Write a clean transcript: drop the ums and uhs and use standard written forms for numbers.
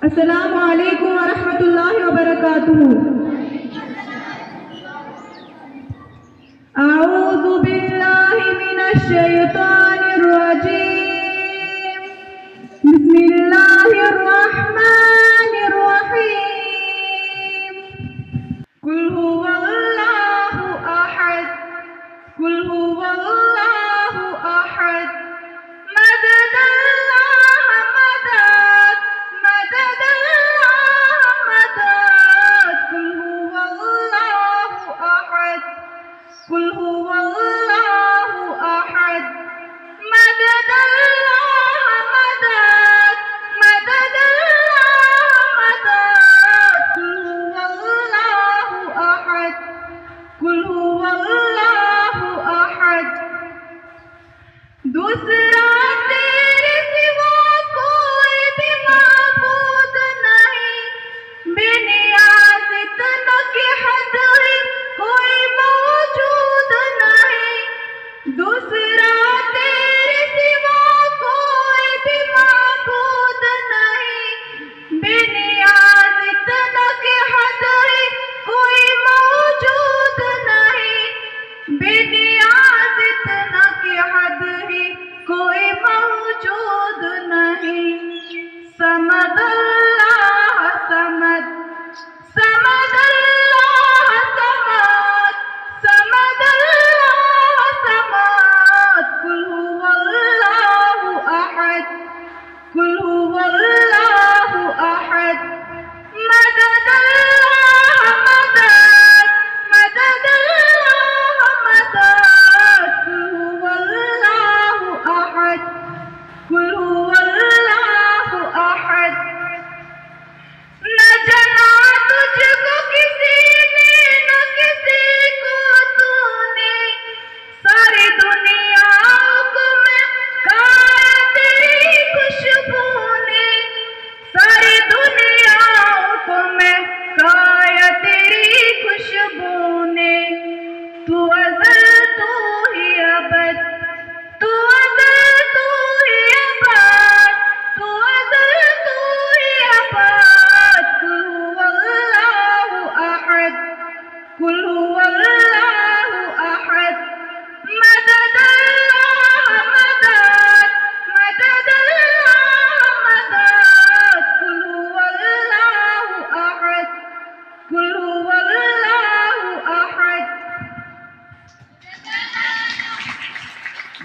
अस्सलामु अलैकुम व रहमतुल्लाहि व बरकातुहू। अऊज़ु बिल्लाहि मिनश शैतानिर रजीम। बिस्मिल्लाहिर रहमानिर रहीम। कुल हुवल्लाहु अहद, कुल हुवल्लाहु अहद, मददल्लाह मदद, मददल्लाह मदद। कुल हुवल्लाहु अहद, कुल हुवल्लाहु अहद, मददल्लाह मदद, मददल्लाह मदद। कुल हुवल्लाहु अहद, कुल हुवल्लाहु अहद। दूसरा तेरे सिवा कोई भी माबूद नहीं, बेनियाज़ इतना कि हद ही कोई मौजूद नहीं। दूसरा तेरे सिवा कोई भी माबूद नहीं, बेनियाज़ इतना कि हद ही कोई मौजूद नहीं, बेनियाज़ इतना कि हद ही कोई मौजूद नहीं। समद